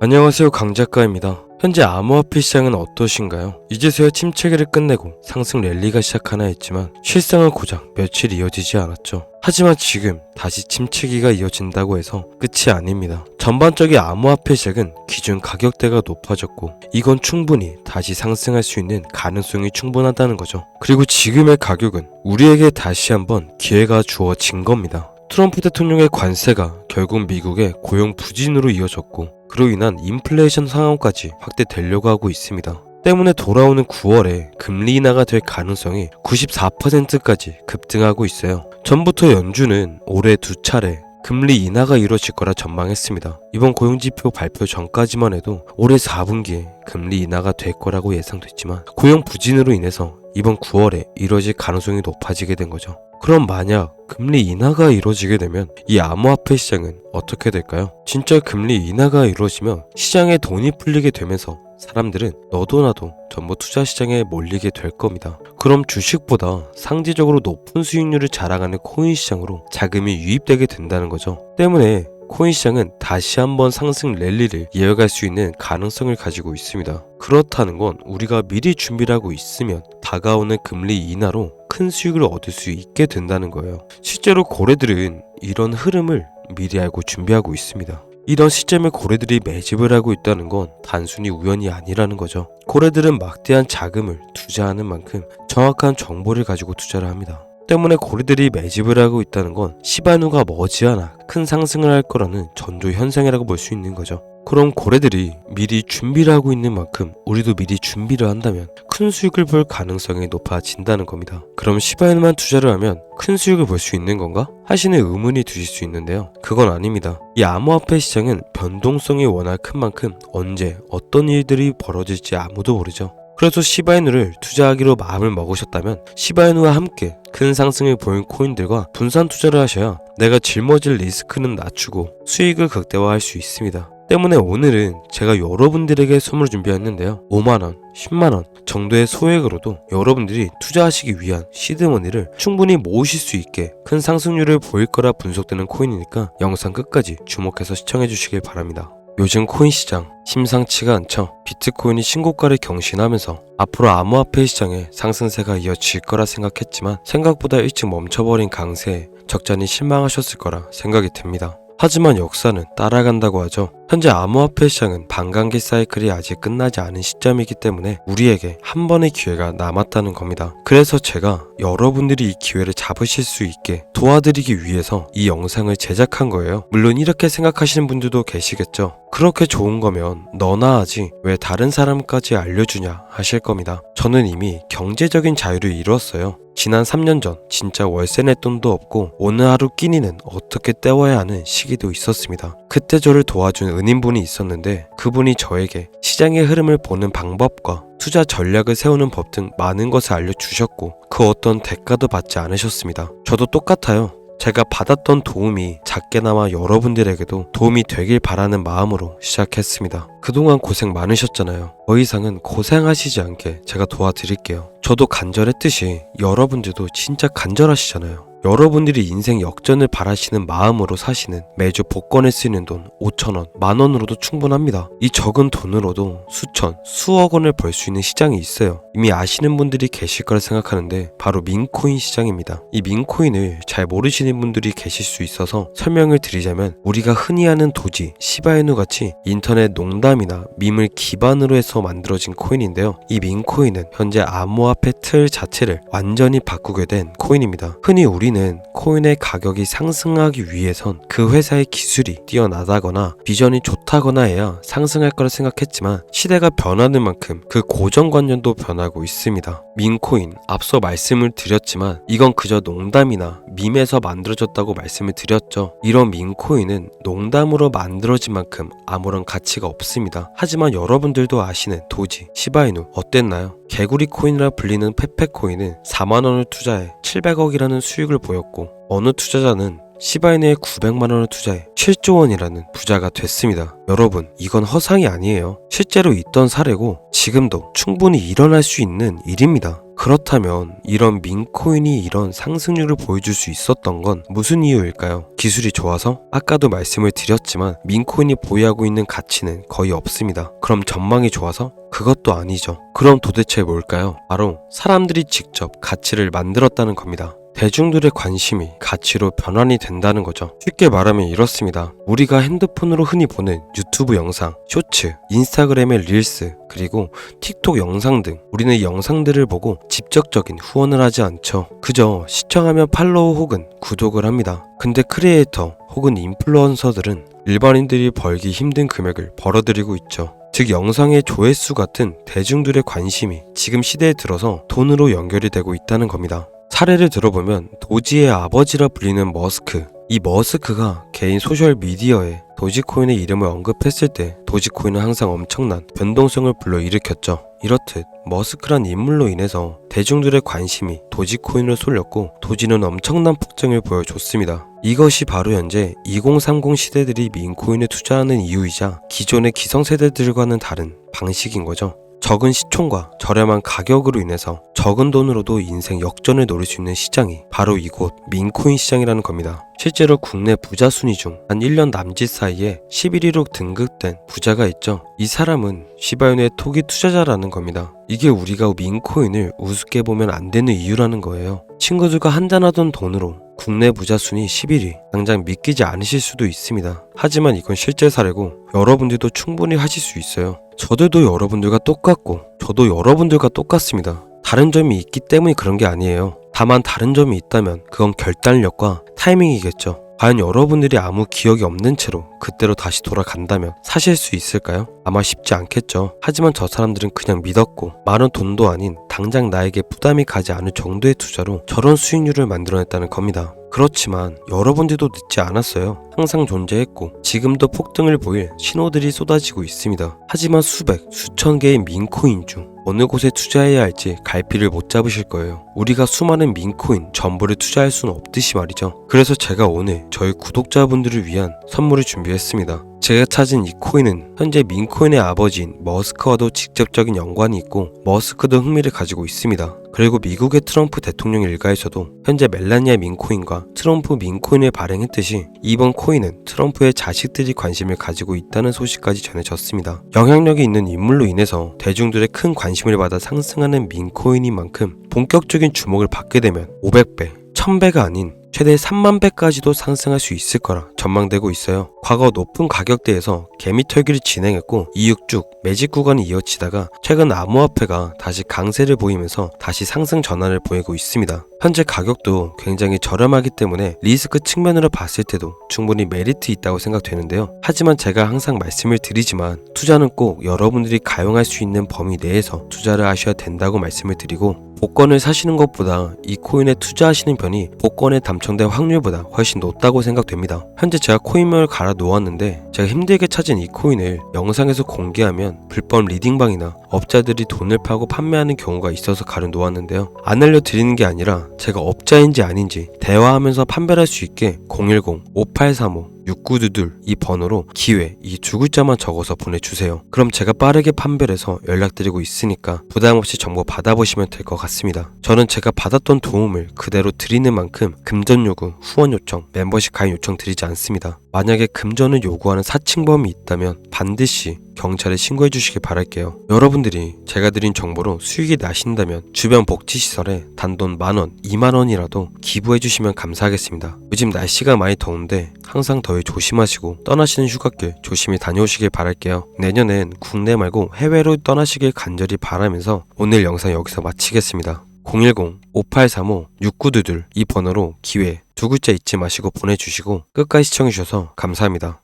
안녕하세요, 강 작가입니다. 현재 암호화폐 시장은 어떠신가요? 이제서야 침체기를 끝내고 상승 랠리가 시작하나 했지만 실상은 고작 며칠 이어지지 않았죠. 하지만 지금 다시 침체기가 이어진다고 해서 끝이 아닙니다. 전반적인 암호화폐 시장은 기존 가격대가 높아졌고 이건 충분히 다시 상승할 수 있는 가능성이 충분하다는 거죠. 그리고 지금의 가격은 우리에게 다시 한번 기회가 주어진 겁니다. 트럼프 대통령의 관세가 결국 미국의 고용 부진으로 이어졌고 그로 인한 인플레이션 상황까지 확대되려고 하고 있습니다. 때문에 돌아오는 9월에 금리 인하가 될 가능성이 94%까지 급등하고 있어요. 전부터 연준은 올해 2차례 금리 인하가 이루어질 거라 전망했습니다. 이번 고용지표 발표 전까지만 해도 올해 4분기에 금리 인하가 될 거라고 예상됐지만 고용 부진으로 인해서 이번 9월에 이루어질 가능성이 높아지게 된 거죠. 그럼 만약 금리 인하가 이루어지게 되면 이 암호화폐 시장은 어떻게 될까요? 진짜 금리 인하가 이루어지면 시장에 돈이 풀리게 되면서 사람들은 너도 나도 전부 투자 시장에 몰리게 될 겁니다. 그럼 주식보다 상대적으로 높은 수익률을 자랑하는 코인 시장으로 자금이 유입되게 된다는 거죠. 때문에 코인 시장은 다시 한번 상승 랠리를 이어갈 수 있는 가능성을 가지고 있습니다. 그렇다는 건 우리가 미리 준비를 하고 있으면 다가오는 금리 인하로 큰 수익을 얻을 수 있게 된다는 거예요. 실제로 고래들은 이런 흐름을 미리 알고 준비하고 있습니다. 이런 시점에 고래들이 매집을 하고 있다는 건 단순히 우연이 아니라는 거죠. 고래들은 막대한 자금을 투자하는 만큼 정확한 정보를 가지고 투자를 합니다. 때문에 고래들이 매집을 하고 있다는 건 시바누가 머지않아 큰 상승을 할 거라는 전조 현상이라고 볼 수 있는 거죠. 그럼 고래들이 미리 준비를 하고 있는 만큼 우리도 미리 준비를 한다면 큰 수익을 볼 가능성이 높아진다는 겁니다. 그럼 시바누만 투자를 하면 큰 수익을 볼 수 있는 건가? 하시는 의문이 드실 수 있는데요. 그건 아닙니다. 이 암호화폐 시장은 변동성이 워낙 큰 만큼 언제 어떤 일들이 벌어질지 아무도 모르죠. 그래서 시바이누를 투자하기로 마음을 먹으셨다면 시바이누와 함께 큰 상승을 보인 코인들과 분산 투자를 하셔야 내가 짊어질 리스크는 낮추고 수익을 극대화할 수 있습니다. 때문에 오늘은 제가 여러분들에게 선물 준비했는데요. 5만원, 10만원 정도의 소액으로도 여러분들이 투자하시기 위한 시드머니를 충분히 모으실 수 있게 큰 상승률을 보일 거라 분석되는 코인이니까 영상 끝까지 주목해서 시청해 주시길 바랍니다. 요즘 코인 시장 심상치가 않죠. 비트코인이 신고가를 경신하면서 앞으로 암호화폐 시장에 상승세가 이어질 거라 생각했지만 생각보다 일찍 멈춰버린 강세에 적잖이 실망하셨을 거라 생각이 듭니다. 하지만 역사는 따라간다고 하죠. 현재 암호화폐 시장은 반감기 사이클이 아직 끝나지 않은 시점이기 때문에 우리에게 한 번의 기회가 남았다는 겁니다. 그래서 제가 여러분들이 이 기회를 잡으실 수 있게 도와드리기 위해서 이 영상을 제작한 거예요. 물론 이렇게 생각하시는 분들도 계시겠죠. 그렇게 좋은 거면 너나 하지 왜 다른 사람까지 알려주냐 하실 겁니다. 저는 이미 경제적인 자유를 이루었어요. 지난 3년 전 진짜 월세 낼 돈도 없고 오늘 하루 끼니는 어떻게 때워야 하는 시기도 있었습니다. 그때 저를 도와준 은인분이 있었는데 그분이 저에게 시장의 흐름을 보는 방법과 투자 전략을 세우는 법 등 많은 것을 알려주셨고 그 어떤 대가도 받지 않으셨습니다. 저도 똑같아요. 제가 받았던 도움이 작게나마 여러분들에게도 도움이 되길 바라는 마음으로 시작했습니다. 그동안 고생 많으셨잖아요. 더 이상은 고생하시지 않게 제가 도와드릴게요. 저도 간절했듯이 여러분들도 진짜 간절하시잖아요. 여러분들이 인생 역전을 바라시는 마음으로 사시는 매주 복권에 쓰이는 돈 5,000원, 만원으로도 충분합니다. 이 적은 돈으로도 수천, 수억 원을 벌 수 있는 시장이 있어요. 이미 아시는 분들이 계실 거라 생각하는데 바로 민코인 시장입니다. 이 민코인을 잘 모르시는 분들이 계실 수 있어서 설명을 드리자면 우리가 흔히 아는 도지, 시바이누 같이 인터넷 농담이나 밈을 기반으로 해서 만들어진 코인인데요. 이 민코인은 현재 암호화폐 틀 자체를 완전히 바꾸게 된 코인입니다. 흔히 우리는 코인의 가격이 상승하기 위해선 그 회사의 기술이 뛰어나다거나 비전이 좋다거나 해야 상승할 거라 생각했지만 시대가 변하는 만큼 그 고정관념도 변하고 있습니다. 민코인 앞서 말씀을 드렸지만 이건 그저 농담이나 밈에서 만들어졌다고 말씀을 드렸죠. 이런 민코인은 농담으로 만들어진 만큼 아무런 가치가 없습니다. 하지만 여러분들도 아시는 도지, 시바이누 어땠나요? 개구리 코인이라 불리는 페페코인은 4만원을 투자해 700억이라는 수익을 보였고 어느 투자자는 시바이누에 900만원을 투자해 7조 원이라는 부자가 됐습니다. 여러분, 이건 허상이 아니에요. 실제로 있던 사례고 지금도 충분히 일어날 수 있는 일입니다. 그렇다면 이런 민코인이 이런 상승률을 보여줄 수 있었던 건 무슨 이유일까요? 기술이 좋아서? 아까도 말씀을 드렸지만 민코인이 보유하고 있는 가치는 거의 없습니다. 그럼 전망이 좋아서? 그것도 아니죠. 그럼 도대체 뭘까요? 바로 사람들이 직접 가치를 만들었다는 겁니다. 대중들의 관심이 가치로 변환이 된다는 거죠. 쉽게 말하면 이렇습니다. 우리가 핸드폰으로 흔히 보는 유튜브 영상, 쇼츠, 인스타그램의 릴스, 그리고 틱톡 영상 등 우리는 이 영상들을 보고 직접적인 후원을 하지 않죠. 그저 시청하면 팔로우 혹은 구독을 합니다. 근데 크리에이터 혹은 인플루언서들은 일반인들이 벌기 힘든 금액을 벌어들이고 있죠. 즉 영상의 조회수 같은 대중들의 관심이 지금 시대에 들어서 돈으로 연결이 되고 있다는 겁니다. 사례를 들어보면 도지의 아버지라 불리는 머스크. 이 머스크가 개인 소셜미디어에 도지코인의 이름을 언급했을 때 도지코인은 항상 엄청난 변동성을 불러일으켰죠. 이렇듯 머스크란 인물로 인해서 대중들의 관심이 도지코인을 쏠렸고 도지는 엄청난 폭증을 보여줬습니다. 이것이 바로 현재 2030 시대들이 민코인에 투자하는 이유이자 기존의 기성세대들과는 다른 방식인 거죠. 적은 시총과 저렴한 가격으로 인해서 적은 돈으로도 인생 역전을 노릴 수 있는 시장이 바로 이곳 민코인 시장이라는 겁니다. 실제로 국내 부자 순위 중 한 1년 남짓 사이에 11위로 등극된 부자가 있죠. 이 사람은 시바이누의 토기 투자자라는 겁니다. 이게 우리가 민코인을 우습게 보면 안 되는 이유라는 거예요. 친구들과 한잔하던 돈으로 국내 부자 순위 11위. 당장 믿기지 않으실 수도 있습니다. 하지만 이건 실제 사례고 여러분들도 충분히 하실 수 있어요. 저들도 여러분들과 똑같고 저도 여러분들과 똑같습니다. 다른 점이 있기 때문에 그런 게 아니에요. 다만 다른 점이 있다면 그건 결단력과 타이밍이겠죠. 과연 여러분들이 아무 기억이 없는 채로 그때로 다시 돌아간다면 사실 수 있을까요? 아마 쉽지 않겠죠. 하지만 저 사람들은 그냥 믿었고 많은 돈도 아닌 당장 나에게 부담이 가지 않을 정도의 투자로 저런 수익률을 만들어냈다는 겁니다. 그렇지만 여러분들도 늦지 않았어요. 항상 존재했고 지금도 폭등을 보일 신호들이 쏟아지고 있습니다. 하지만 수백, 수천 개의 민코인 중 어느 곳에 투자해야 할지 갈피를 못 잡으실 거예요. 우리가 수많은 민코인 전부를 투자할 수는 없듯이 말이죠. 그래서 제가 오늘 저희 구독자분들을 위한 선물을 준비했습니다. 제가 찾은 이 코인은 현재 민코인의 아버지인 머스크와도 직접적인 연관이 있고 머스크도 흥미를 가지고 있습니다. 그리고 미국의 트럼프 대통령 일가에서도 현재 멜라니아 민코인과 트럼프 민코인을 발행했듯이 이번 코인은 트럼프의 자식들이 관심을 가지고 있다는 소식까지 전해졌습니다. 영향력이 있는 인물로 인해서 대중들의 큰 관심을 받아 상승하는 민코인인 만큼 본격적인 주목을 받게 되면 500배, 1000배가 아닌 최대 3만 배까지도 상승할 수 있을 거라 전망되고 있어요. 과거 높은 가격대에서 개미털기를 진행했고 이후 쭉 매집 구간이 이어지다가 최근 암호화폐가 다시 강세를 보이면서 다시 상승 전환을 보이고 있습니다. 현재 가격도 굉장히 저렴하기 때문에 리스크 측면으로 봤을 때도 충분히 메리트 있다고 생각되는데요. 하지만 제가 항상 말씀을 드리지만 투자는 꼭 여러분들이 가용할 수 있는 범위 내에서 투자를 하셔야 된다고 말씀을 드리고 복권을 사시는 것보다 이 코인에 투자하시는 편이 복권에 당첨될 확률보다 훨씬 높다고 생각됩니다. 현재 제가 코인명을 갈아 놓았는데 제가 힘들게 찾은 이 코인을 영상에서 공개하면 불법 리딩방이나 업자들이 돈을 파고 판매하는 경우가 있어서 가려 놓았는데요. 안 알려드리는 게 아니라 제가 업자인지 아닌지 대화하면서 판별할 수 있게 010-5835 6922 이 번호로 기회 이 두 글자만 적어서 보내주세요. 그럼 제가 빠르게 판별해서 연락드리고 있으니까 부담없이 정보 받아보시면 될 것 같습니다. 저는 제가 받았던 도움을 그대로 드리는 만큼 금전 요구, 후원 요청, 멤버십 가입 요청 드리지 않습니다. 만약에 금전을 요구하는 사칭범이 있다면 반드시 경찰에 신고해 주시길 바랄게요. 여러분들이 제가 드린 정보로 수익이 나신다면 주변 복지시설에 단돈 10,000원, 20,000원이라도 기부해 주시면 감사하겠습니다. 요즘 날씨가 많이 더운데 항상 더위 조심하시고 떠나시는 휴가길 조심히 다녀오시길 바랄게요. 내년엔 국내 말고 해외로 떠나시길 간절히 바라면서 오늘 영상 여기서 마치겠습니다. 010-5835-6922 이 번호로 기회 두 글자 잊지 마시고 보내주시고 끝까지 시청해주셔서 감사합니다.